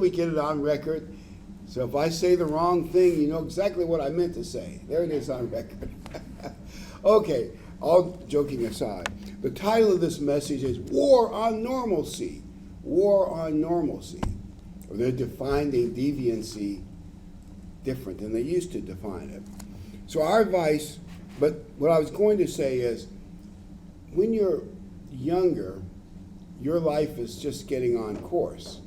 We get it on record. So if I say the wrong thing, you know exactly what I meant to say. There it is on record. Okay, all joking aside, the title of this message is War on Normalcy. War on Normalcy. Or they're defining deviancy different than they used to define it. So our advice, but what I was going to say is, when you're younger, your life is just getting on course.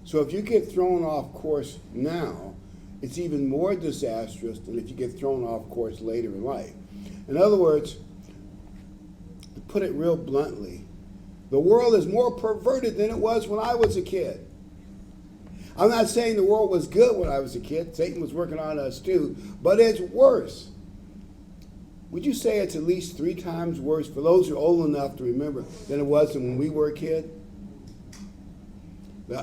So if you get thrown off course now, it's even more disastrous than if you get thrown off course later in life. In other words, to put it real bluntly, the world is more perverted than it was when I was a kid. I'm not saying the world was good when I was a kid. Satan was working on us too, but it's worse. Would you say it's at least 3 times worse for those who are old enough to remember than it was when we were a kid? To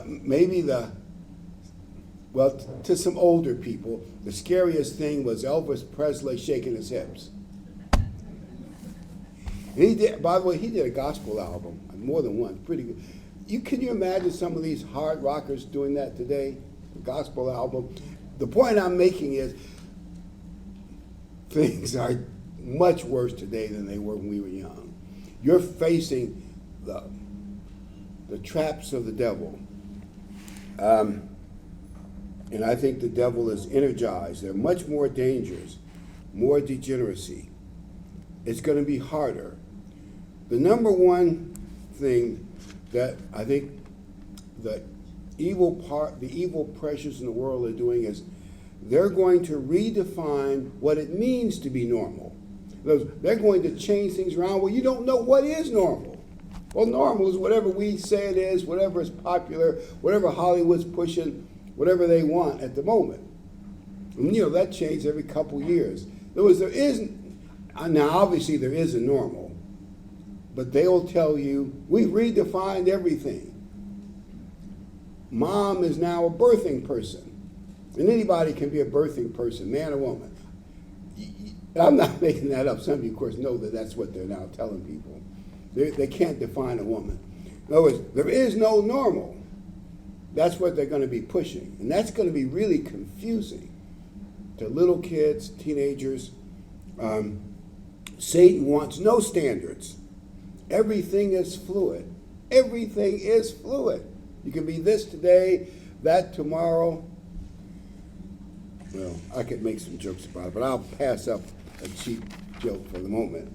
some older people, the scariest thing was Elvis Presley shaking his hips. And he did, by the way, he did a gospel album, more than one, pretty good. Can you imagine some of these hard rockers doing that today? A gospel album. The point I'm making is things are much worse today than they were when we were young. You're facing the traps of the devil. And I think the devil is energized. They're much more dangerous, more degeneracy. It's going to be harder. The number one thing that I think the evil pressures in the world are doing is they're going to redefine what it means to be normal. They're going to change things around. Well, you don't know what is normal. Well, normal is whatever we say it is, whatever is popular, whatever Hollywood's pushing, whatever they want at the moment. And that changes every couple years. There isn't, now obviously there is a normal, but they'll tell you, we redefined everything. Mom is now a birthing person. And anybody can be a birthing person, man or woman. I'm not making that up. Some of you, of course, know that that's what they're now telling people. They can't define a woman. In other words, there is no normal. That's what they're going to be pushing. And that's going to be really confusing to little kids, teenagers. Satan wants no standards. Everything is fluid. Everything is fluid. You can be this today, that tomorrow. Well, I could make some jokes about it, but I'll pass up a cheap joke for the moment.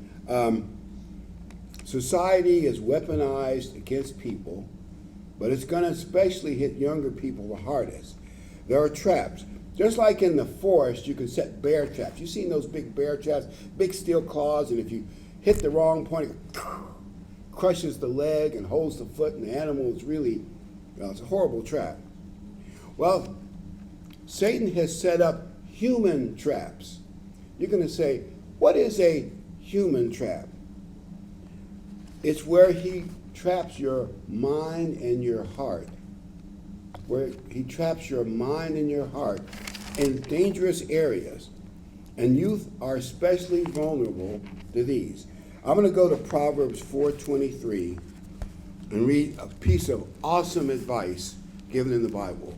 Society is weaponized against people, but it's going to especially hit younger people the hardest. There are traps. Just like in the forest, you can set bear traps. You've seen those big bear traps, big steel claws, and if you hit the wrong point, it crushes the leg and holds the foot, and the animal is really, it's a horrible trap. Well, Satan has set up human traps. You're going to say, what is a human trap? It's where he traps your mind and your heart. Where he traps your mind and your heart in dangerous areas. And youth are especially vulnerable to these. I'm going to go to Proverbs 4:23 and read a piece of awesome advice given in the Bible.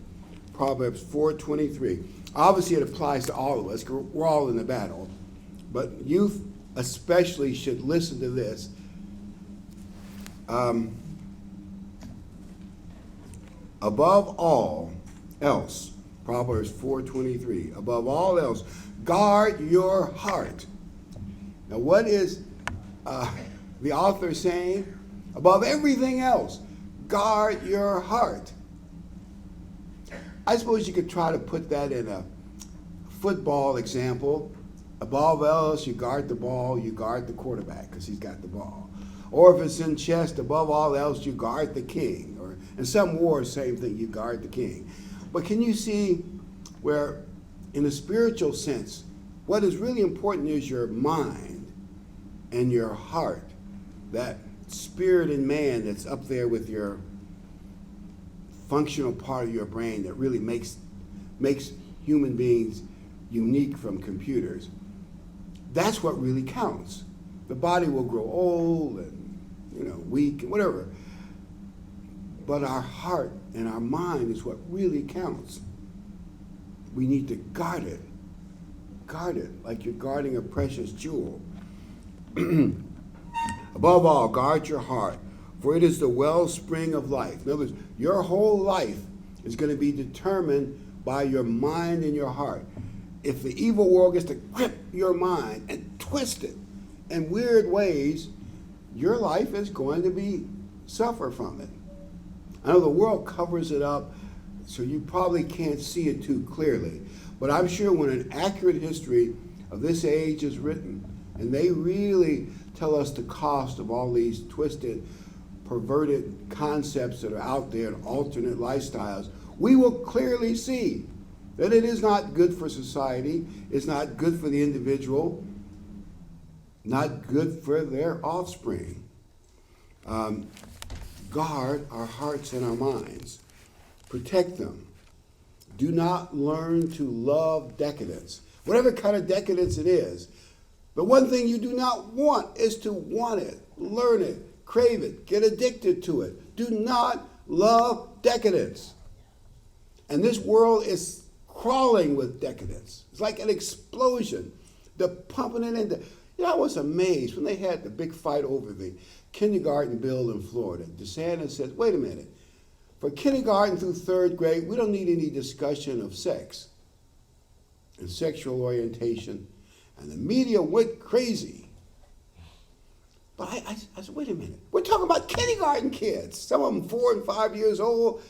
Proverbs 4:23. Obviously, it applies to all of us. We're all in the battle. But youth especially should listen to this. Above all else, Proverbs 4:23. Above all else, guard your heart. Now, what is the author saying? Above everything else, guard your heart. I suppose you could try to put that in a football example. Above else, you guard the ball, you guard the quarterback because he's got the ball. Or if it's in chess, above all else, you guard the king. Or in some wars, same thing, you guard the king. But can you see where, in a spiritual sense, what is really important is your mind and your heart, that spirit in man that's up there with your functional part of your brain that really makes human beings unique from computers. That's what really counts. The body will grow old and weak and whatever. But our heart and our mind is what really counts. We need to guard it. Guard it like you're guarding a precious jewel. Above all, guard your heart, for it is the wellspring of life. In other words, your whole life is going to be determined by your mind and your heart. If the evil world gets to grip your mind and twist it in weird ways, your life is going to suffer from it. I know the world covers it up, so you probably can't see it too clearly. But I'm sure when an accurate history of this age is written, and they really tell us the cost of all these twisted, perverted concepts that are out there and alternate lifestyles, we will clearly see that it is not good for society, it's not good for the individual, not good for their offspring. Guard our hearts and our minds. Protect them. Do not learn to love decadence. Whatever kind of decadence it is, the one thing you do not want is to want it, learn it, crave it, get addicted to it. Do not love decadence. And this world is crawling with decadence. It's like an explosion. They're pumping it into. I was amazed when they had the big fight over the kindergarten bill in Florida. DeSantis said, wait a minute. For kindergarten through third grade, we don't need any discussion of sex and sexual orientation. And the media went crazy. But I said, wait a minute. We're talking about kindergarten kids. Some of them 4 and 5 years old.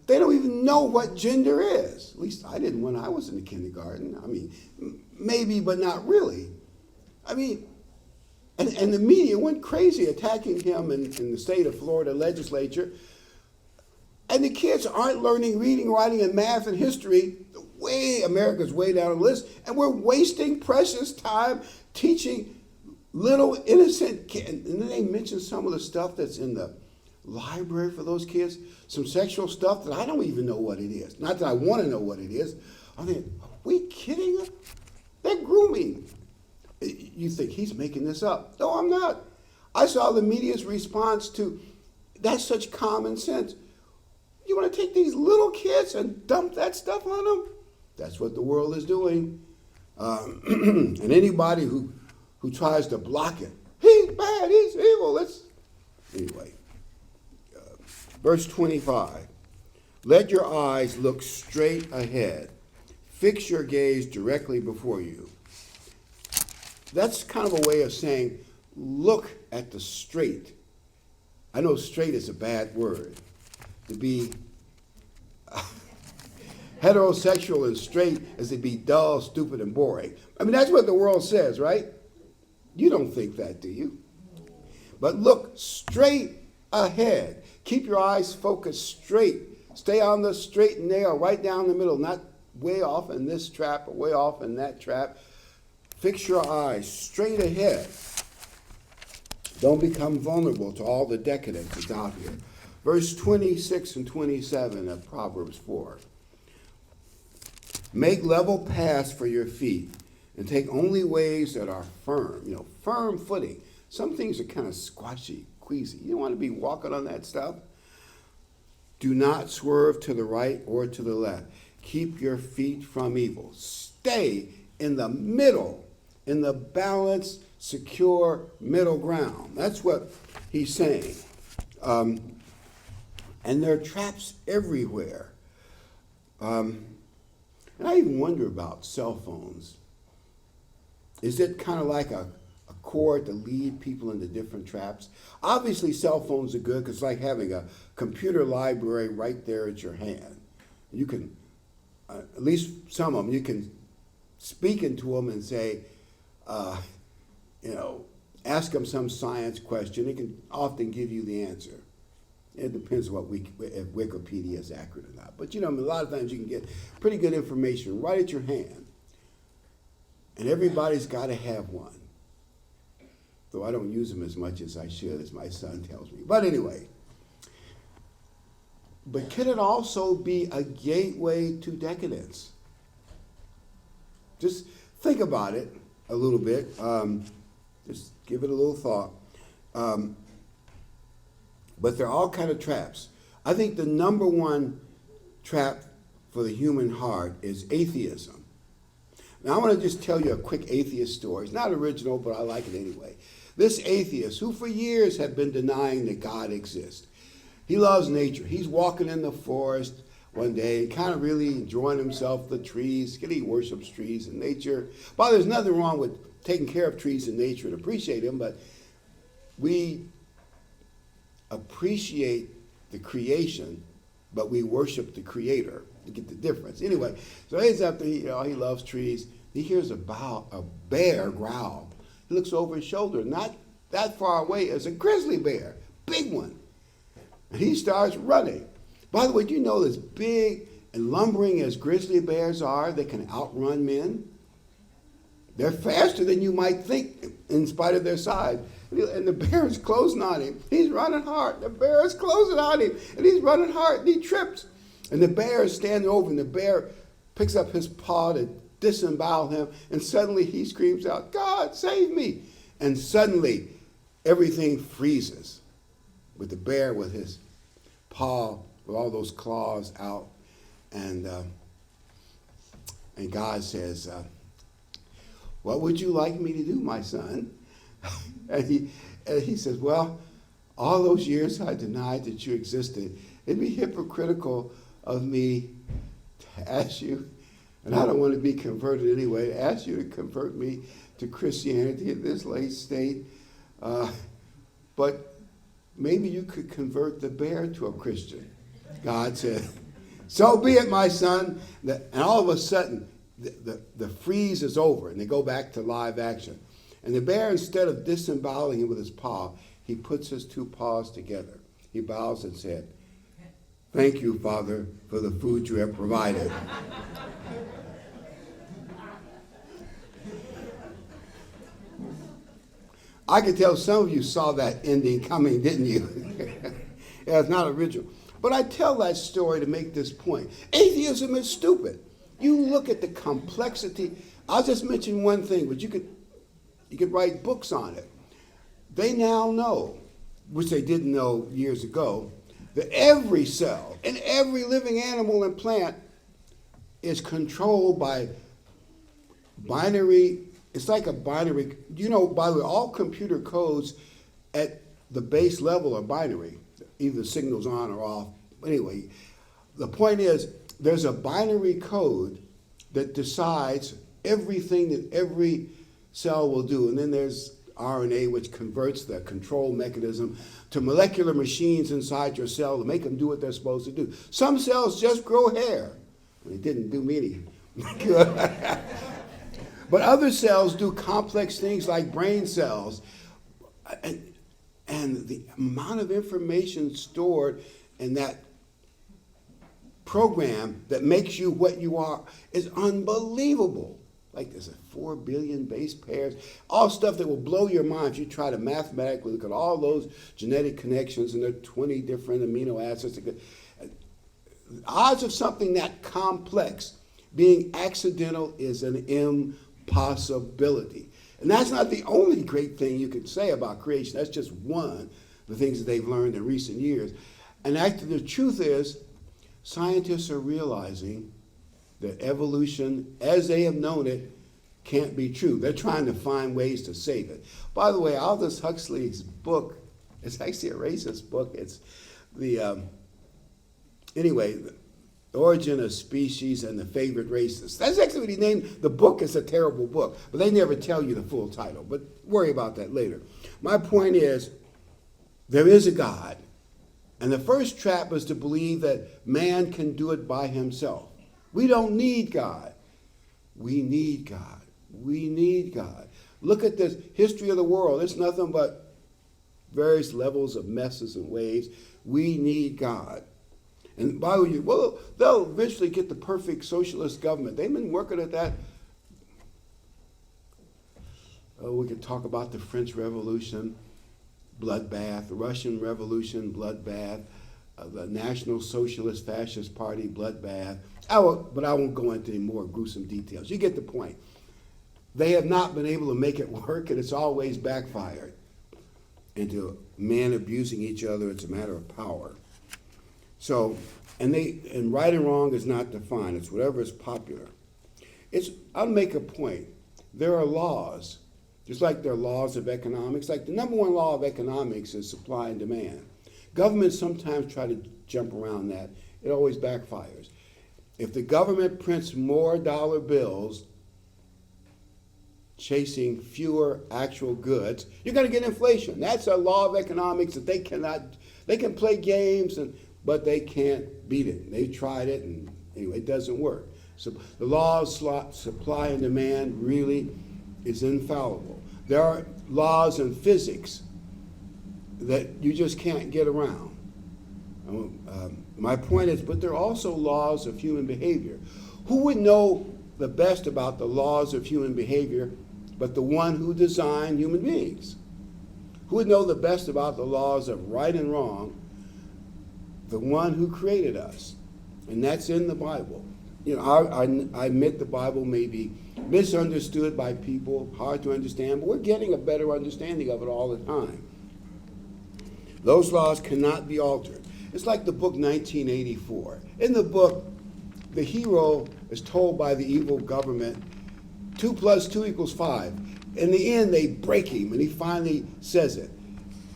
They don't even know what gender is. At least I didn't when I was in the kindergarten. I mean, maybe, but not really. I mean, and the media went crazy attacking him in the state of Florida legislature. And the kids aren't learning reading, writing, and math and history. America's way down the list. And we're wasting precious time teaching little innocent kids. And then they mention some of the stuff that's in the library for those kids. Some sexual stuff that I don't even know what it is. Not that I want to know what it is. I mean, are we kidding? They're grooming. You think he's making this up. No, I'm not. I saw the media's response to, that's such common sense. You want to take these little kids and dump that stuff on them? That's what the world is doing. And anybody who tries to block it, he's bad, he's evil. Anyway, verse 25. Let your eyes look straight ahead. Fix your gaze directly before you. That's kind of a way of saying, look at the straight. I know straight is a bad word. To be heterosexual and straight is to be dull, stupid, and boring. I mean, that's what the world says, right? You don't think that, do you? But look straight ahead. Keep your eyes focused straight. Stay on the straight and narrow, right down the middle, not way off in this trap or way off in that trap. Fix your eyes straight ahead. Don't become vulnerable to all the decadence that's out here. Verse 26 and 27 of Proverbs 4. Make level paths for your feet and take only ways that are firm, firm footing. Some things are kind of squashy, queasy. You don't want to be walking on that stuff. Do not swerve to the right or to the left. Keep your feet from evil. Stay in the middle, in the balanced, secure middle ground. That's what he's saying. And there are traps everywhere. And I even wonder about cell phones. Is it kind of like a cord to lead people into different traps? Obviously, cell phones are good because it's like having a computer library right there at your hand. You can, at least some of them, you can speak into them and say, ask them some science question. It can often give you the answer. It depends what if Wikipedia is accurate or not. But a lot of times you can get pretty good information right at your hand. And everybody's got to have one. Though I don't use them as much as I should, as my son tells me. But anyway. But can it also be a gateway to decadence? Just think about it a little bit. Just give it a little thought. But there are all kind of traps. I think the number one trap for the human heart is atheism. Now, I want to just tell you a quick atheist story. It's not original, but I like it anyway. This atheist, who for years had been denying that God exists, he loves nature. He's walking in the forest one day and kind of really enjoying himself, the trees. He worships trees and nature. Well, there's nothing wrong with taking care of trees and nature and appreciate them, but we appreciate the creation, but we worship the creator. You get the difference. Anyway, so he's up there, he loves trees. He hears a bear growl. He looks over his shoulder. Not that far away is a grizzly bear, big one. And he starts running. By the way, do you know as big and lumbering as grizzly bears are, they can outrun men? They're faster than you might think in spite of their size. And the bear is closing on him. He's running hard. The bear is closing on him. And he's running hard and he trips. And the bear is standing over and the bear picks up his paw to disembowel him. And suddenly he screams out, "God, save me." And suddenly everything freezes with the bear with his paw, with all those claws out. And God says, "What would you like me to do, my son?" and he says, "Well, all those years I denied that you existed. It'd be hypocritical of me to ask you, and I don't want to be converted anyway, to ask you to convert me to Christianity at this late state. But maybe you could convert the bear to a Christian." God said, "So be it, my son." And all of a sudden, the freeze is over, and they go back to live action. And the bear, instead of disemboweling him with his paw, he puts his two paws together. He bows and said, "Thank you, Father, for the food you have provided." I can tell some of you saw that ending coming, didn't you? Yeah, it's not original. But I tell that story to make this point. Atheism is stupid. You look at the complexity. I'll just mention one thing, but you could write books on it. They now know, which they didn't know years ago, that every cell in every living animal and plant is controlled by binary. It's like a binary. By the way, all computer codes at the base level are binary. Either the signal's on or off. Anyway, the point is there's a binary code that decides everything that every cell will do. And then there's RNA, which converts the control mechanism to molecular machines inside your cell to make them do what they're supposed to do. Some cells just grow hair. They didn't do me any good. But other cells do complex things like brain cells. And the amount of information stored in that program that makes you what you are is unbelievable. Like there's 4 billion base pairs, all stuff that will blow your mind if you try to mathematically look at all those genetic connections, and there are 20 different amino acids. The odds of something that complex being accidental is an impossibility. And that's not the only great thing you could say about creation. That's just one of the things that they've learned in recent years. And the truth is, scientists are realizing that evolution, as they have known it, can't be true. They're trying to find ways to save it. By the way, Aldous Huxley's book, it's actually a racist book. It's the Origin of Species and the Favorite Races. That's actually what he named the book. Is a terrible book, but they never tell you the full title. But worry about that later. My point is, there is a God. And the first trap is to believe that man can do it by himself. We don't need God. We need God. We need God. Look at this history of the world. It's nothing but various levels of messes and waves. We need God. And by the way, well, they'll eventually get the perfect socialist government. They've been working at that. We could talk about the French Revolution, bloodbath, the Russian Revolution, bloodbath, the National Socialist Fascist Party, bloodbath. But I won't go into any more gruesome details. You get the point. They have not been able to make it work, and it's always backfired into men abusing each other. It's a matter of power. So, and right and wrong is not defined. It's whatever is popular. I'll make a point. There are laws, just like there are laws of economics. Like the number one law of economics is supply and demand. Governments sometimes try to jump around that. It always backfires. If the government prints more dollar bills, chasing fewer actual goods, you're going to get inflation. That's a law of economics that they can play games, but they can't beat it. They tried it, and anyway, it doesn't work. So the law of supply and demand really is infallible. There are laws in physics that you just can't get around. My point is, but there are also laws of human behavior. Who would know the best about the laws of human behavior but the one who designed human beings? Who would know the best about the laws of right and wrong? The one who created us. And that's in the Bible. You know, I admit the Bible may be misunderstood by people, hard to understand, but we're getting a better understanding of it all the time. Those laws cannot be altered. It's like the book 1984. In the book, the hero is told by the evil government, 2 + 2 = 5. In the end, they break him, and he finally says it.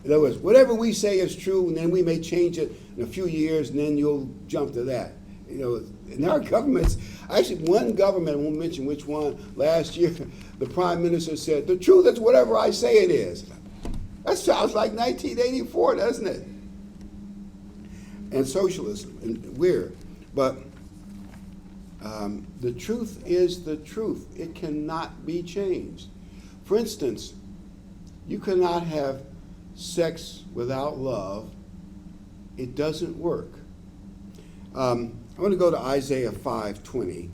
In other words, whatever we say is true, and then we may change it in a few years, and then you'll jump to that. You know, in our governments, actually one government, I won't mention which one, last year, the prime minister said, the truth is whatever I say it is. That sounds like 1984, doesn't it? And socialism, and weird. But the truth is the truth. It cannot be changed. For instance, you cannot have sex without love. It doesn't work. I'm going to go to Isaiah 5:20.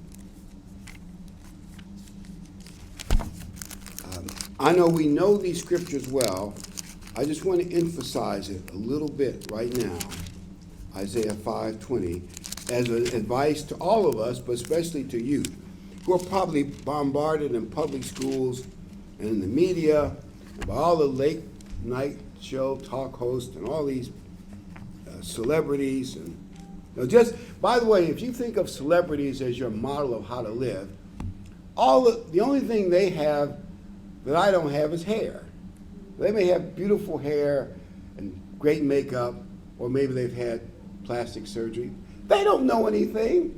I know we know these scriptures well. I just want to emphasize it a little bit right now. Isaiah 5:20, as an advice to all of us, but especially to youth, who are probably bombarded in public schools and in the media by all the late night show talk hosts and all these celebrities. And you know, just by the way, if you think of celebrities as your model of how to live, the only thing they have that I don't have is hair. They may have beautiful hair and great makeup, or maybe they've had plastic surgery. They don't know anything.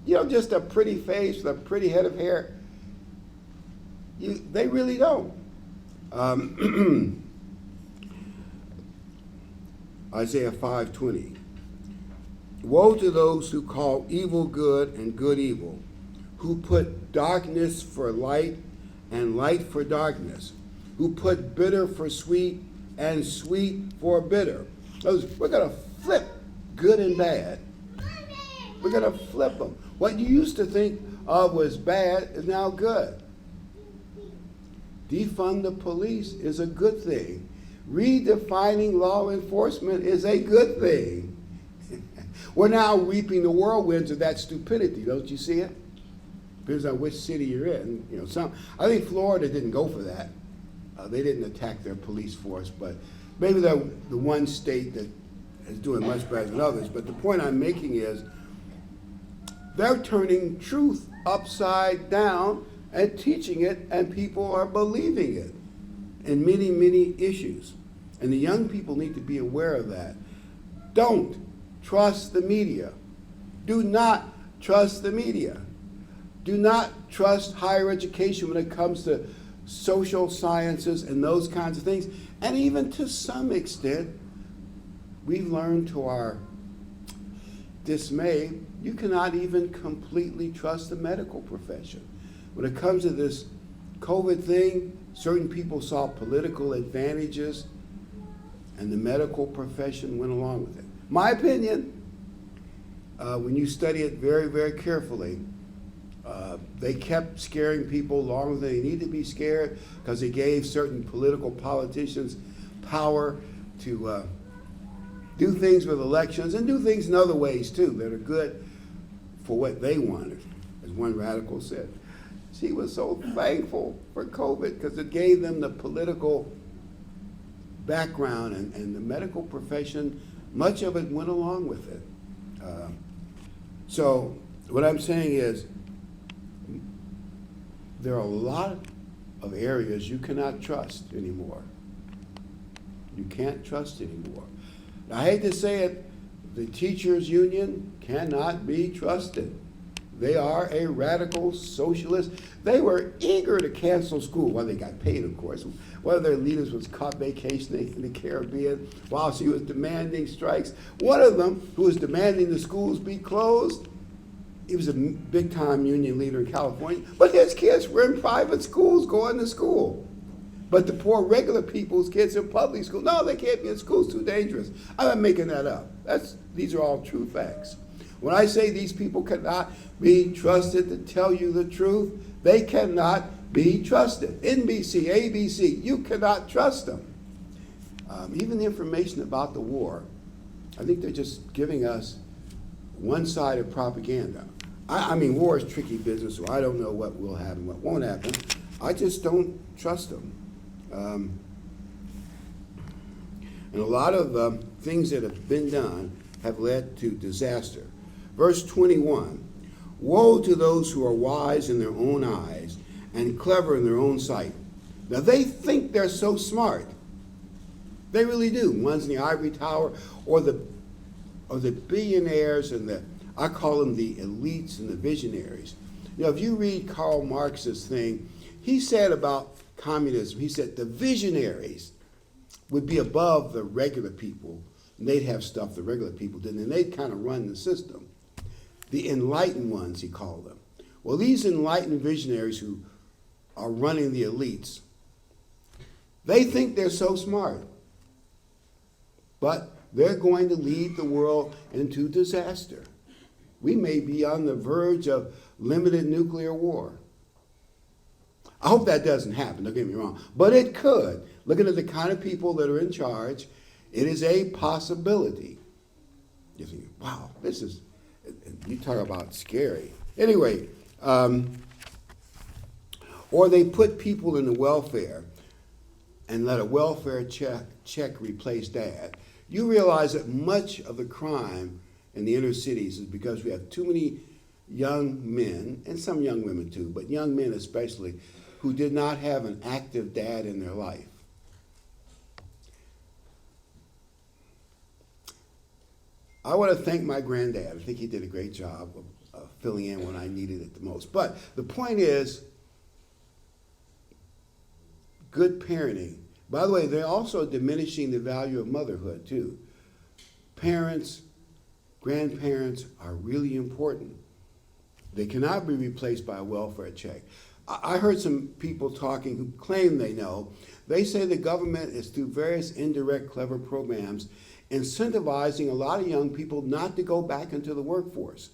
You know, just a pretty face with a pretty head of hair. They really don't. Isaiah 5:20. Woe to those who call evil good and good evil, who put darkness for light and light for darkness, who put bitter for sweet and sweet for bitter. We're going to flip good and bad. We're going to flip them. What you used to think of was bad is now good. Defund the police is a good thing. Redefining law enforcement is a good thing. We're now reaping the whirlwinds of that stupidity. Don't you see it? Depends on which city you're in. You know, I think Florida didn't go for that. They didn't attack their police force, but maybe they're the one state that is doing much better than others. But the point I'm making is they're turning truth upside down and teaching it, and people are believing it in many, many issues. And the young people need to be aware of that. Don't trust the media. Do not trust the media. Do not trust higher education when it comes to social sciences and those kinds of things. And even to some extent, we've learned to our dismay, you cannot even completely trust the medical profession. When it comes to this COVID thing, certain people saw political advantages, and the medical profession went along with it. My opinion, when you study it very, very carefully, they kept scaring people longer than they needed to be scared because they gave certain political politicians power to do things with elections and do things in other ways too that are good for what they wanted, as one radical said. She was so thankful for COVID because it gave them the political background, and the medical profession, much of it went along with it. So what I'm saying is there are a lot of areas you cannot trust anymore. You can't trust anymore. I hate to say it, the teachers union cannot be trusted. They are a radical socialist. They were eager to cancel school. Well, they got paid, of course. One of their leaders was caught vacationing in the Caribbean while she was demanding strikes. One of them, who was demanding the schools be closed, he was a big-time union leader in California, but his kids were in private schools going to school. But the poor regular people's kids in public school, no, they can't be in school, it's too dangerous. I'm not making that up. These are all true facts. When I say these people cannot be trusted to tell you the truth, they cannot be trusted. NBC, ABC, you cannot trust them. Even the information about the war, I think they're just giving us one-sided propaganda. I mean, war is tricky business, so I don't know what will happen, what won't happen. I just don't trust them. And a lot of things that have been done have led to disaster. Verse 21, woe to those who are wise in their own eyes and clever in their own sight. Now they think they're so smart. They really do. One's in the ivory tower, or the billionaires and I call them the elites and the visionaries. You know, if you read Karl Marx's thing, he said about communism, he said the visionaries would be above the regular people, and they'd have stuff the regular people didn't, and they'd kind of run the system. The enlightened ones, he called them. Well, these enlightened visionaries who are running the elites, they think they're so smart, but they're going to lead the world into disaster. We may be on the verge of limited nuclear war. I hope that doesn't happen, don't get me wrong, but it could. Looking at the kind of people that are in charge, it is a possibility. You think, wow, this is, you talk about scary. Anyway, or they put people in the welfare and let a welfare check replace dad. You realize that much of the crime in the inner cities is because we have too many young men, and some young women too, but young men especially, who did not have an active dad in their life. I want to thank my granddad. I think he did a great job of filling in when I needed it the most. But the point is, good parenting. By the way, they're also diminishing the value of motherhood too. Parents, grandparents are really important. They cannot be replaced by a welfare check. I heard some people talking who claim they know. They say the government is through various indirect, clever programs incentivizing a lot of young people not to go back into the workforce.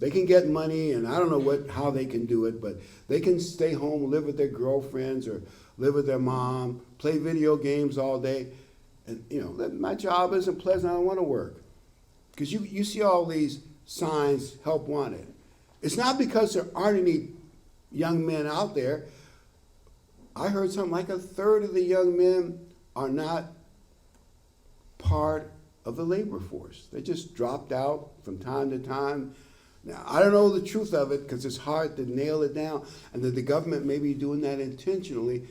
They can get money, and I don't know how they can do it, but they can stay home, live with their girlfriends or live with their mom, play video games all day. And, you know, my job isn't pleasant, I don't want to work. Because you see all these signs, help wanted. It's not because there aren't any young men out there. I heard something like a third of the young men are not part of the labor force. They just dropped out from time to time. Now, I don't know the truth of it because it's hard to nail it down, and that the government may be doing that intentionally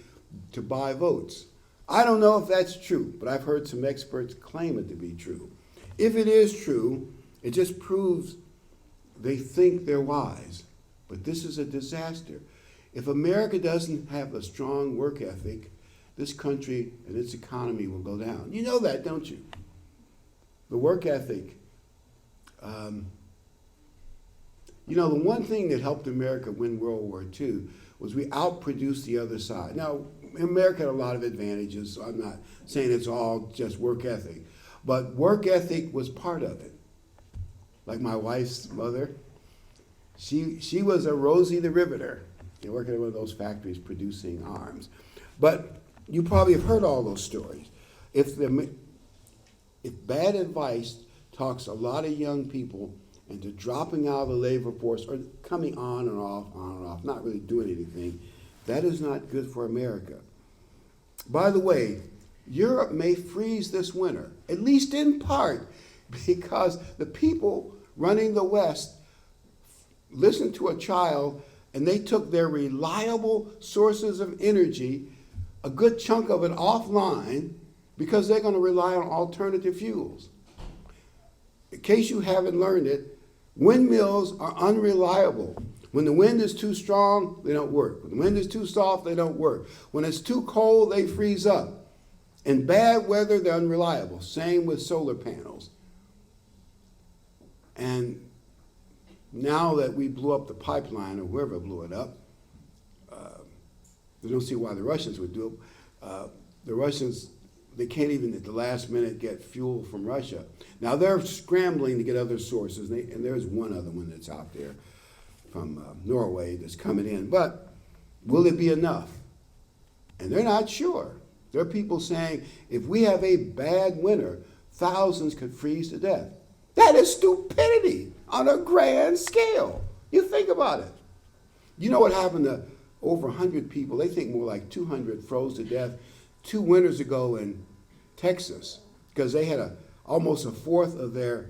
to buy votes. I don't know if that's true, but I've heard some experts claim it to be true. If it is true, it just proves they think they're wise. But this is a disaster. If America doesn't have a strong work ethic, this country and its economy will go down. You know that, don't you? The work ethic. You know, the one thing that helped America win World War II was we outproduced the other side. Now, America had a lot of advantages, so I'm not saying it's all just work ethic. But work ethic was part of it. Like my wife's mother, she was a Rosie the Riveter. They worked at one of those factories producing arms. But you probably have heard all those stories. If bad advice talks a lot of young people into dropping out of the labor force or coming on and off, not really doing anything, that is not good for America. By the way, Europe may freeze this winter, at least in part, because the people running the West listened to a child, and they took their reliable sources of energy, a good chunk of it offline, because they're going to rely on alternative fuels. In case you haven't learned it, windmills are unreliable. When the wind is too strong, they don't work. When the wind is too soft, they don't work. When it's too cold, they freeze up. In bad weather, they're unreliable. Same with solar panels. And now that we blew up the pipeline, or whoever blew it up, they don't see why the Russians would do it. The Russians, they can't even at the last minute get fuel from Russia. Now they're scrambling to get other sources, and there's one other one that's out there from Norway that's coming in. But will it be enough? And they're not sure. There are people saying if we have a bad winter, thousands could freeze to death. That is stupidity on a grand scale. You think about it. You know what happened to over 100 people? They think more like 200 froze to death 2 winters ago in Texas because they had almost a fourth of their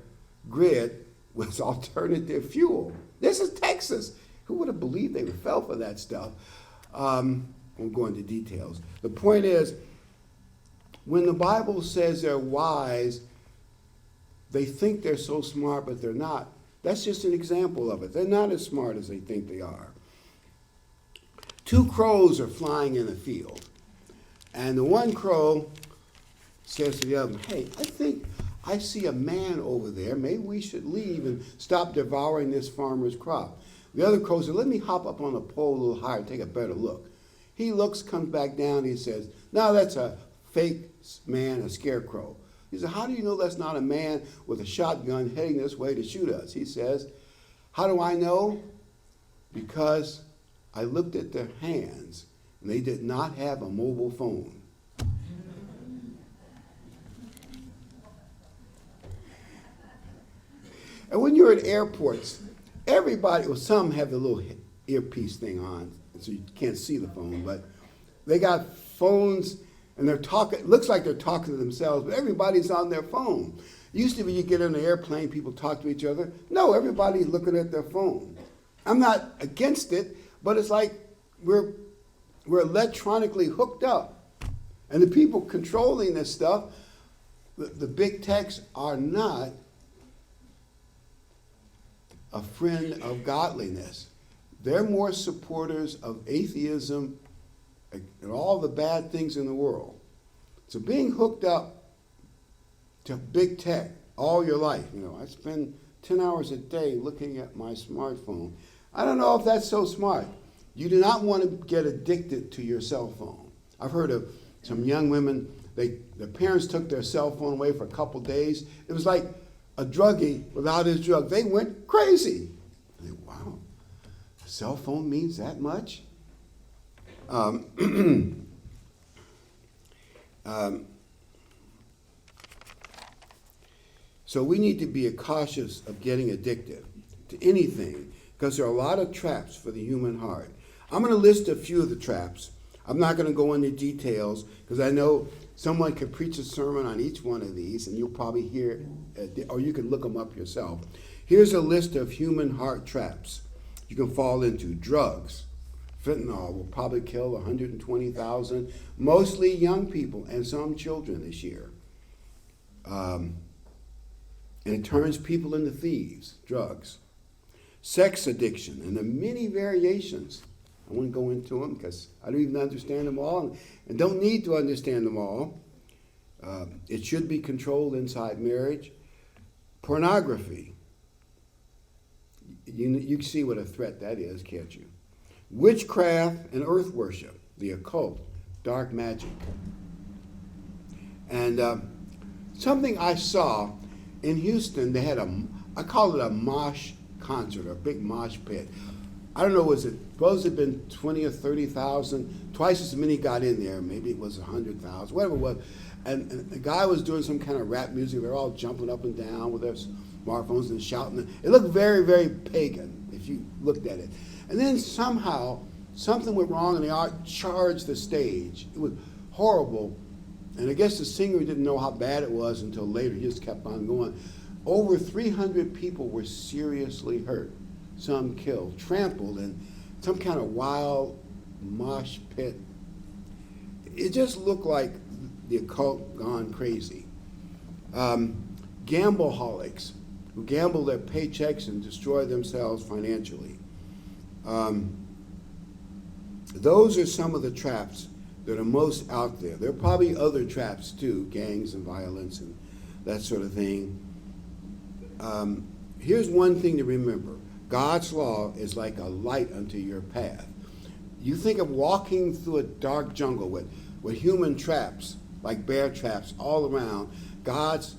grid was alternative fuel. This is Texas. Who would have believed they fell for that stuff? Won't go into details. The point is, when the Bible says they're wise, they think they're so smart, but they're not. That's just an example of it. They're not as smart as they think they are. 2 crows are flying in a field, and the one crow says to the other, hey, I think I see a man over there. Maybe we should leave and stop devouring this farmer's crop. The other crow said, let me hop up on the pole a little higher and take a better look. He looks, comes back down, he says, no, that's a fake man, a scarecrow. He said, how do you know that's not a man with a shotgun heading this way to shoot us? He says, how do I know? Because I looked at their hands, and they did not have a mobile phone. And when you're at airports, everybody, well, some have the little earpiece thing on, so you can't see the phone, but they got phones, and they're talking, it looks like they're talking to themselves, but everybody's on their phone. Used to be you get in an airplane, people talk to each other. No, everybody's looking at their phone. I'm not against it, but it's like we're electronically hooked up. And the people controlling this stuff, the big techs, are not a friend of godliness. They're more supporters of atheism and all the bad things in the world. So being hooked up to big tech all your life, I spend 10 hours a day looking at my smartphone. I don't know if that's so smart. You do not want to get addicted to your cell phone. I've heard of some young women, their parents took their cell phone away for a couple days. It was like a druggie without his drug. They went crazy. I think, wow, cell phone means that much? So we need to be cautious of getting addicted to anything because there are a lot of traps for the human heart. I'm going to list a few of the traps. I'm not going to go into details because I know someone could preach a sermon on each one of these and you'll probably hear, or you can look them up yourself. Here's a list of human heart traps you can fall into. Drugs. Fentanyl will probably kill 120,000, mostly young people and some children this year. And it turns people into thieves, drugs. Sex addiction, and the many variations. I won't go into them because I don't even understand them all and don't need to understand them all. It should be controlled inside marriage. Pornography. You can see what a threat that is, can't you? Witchcraft and earth worship, the occult, dark magic. And something I saw in Houston, they had I call it a mosh concert, a big mosh pit. I don't know, was it supposed to have been 20 or 30,000? Twice as many got in there. Maybe it was 100,000, whatever it was. And the guy was doing some kind of rap music. They're all jumping up and down with their smartphones and shouting. It looked very, very pagan if you looked at it. And then somehow something went wrong and they charged the stage. It was horrible. And I guess the singer didn't know how bad it was until later. He just kept on going. Over 300 people were seriously hurt, some killed, trampled in some kind of wild mosh pit. It just looked like the occult gone crazy. Gambleaholics who gamble their paychecks and destroy themselves financially. Those are some of the traps that are most out there. There are probably other traps too, gangs and violence and that sort of thing. Here's one thing to remember. God's law is like a light unto your path. You think of walking through a dark jungle with human traps, like bear traps, all around. God's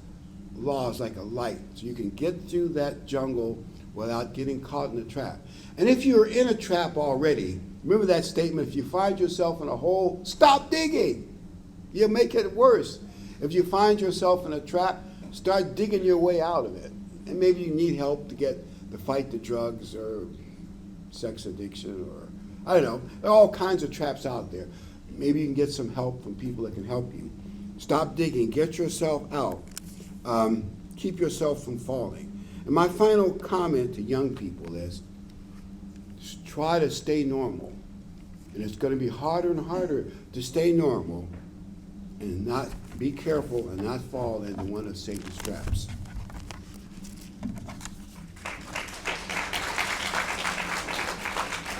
law is like a light, so you can get through that jungle without getting caught in a trap. And if you're in a trap already, remember that statement, if you find yourself in a hole, stop digging. You'll make it worse. If you find yourself in a trap, start digging your way out of it. And maybe you need help to fight the drugs or sex addiction, or I don't know. There are all kinds of traps out there. Maybe you can get some help from people that can help you. Stop digging. Get yourself out. Keep yourself from falling. And my final comment to young people is try to stay normal. And it's going to be harder and harder to stay normal and not be careful and not fall into one of Satan's traps.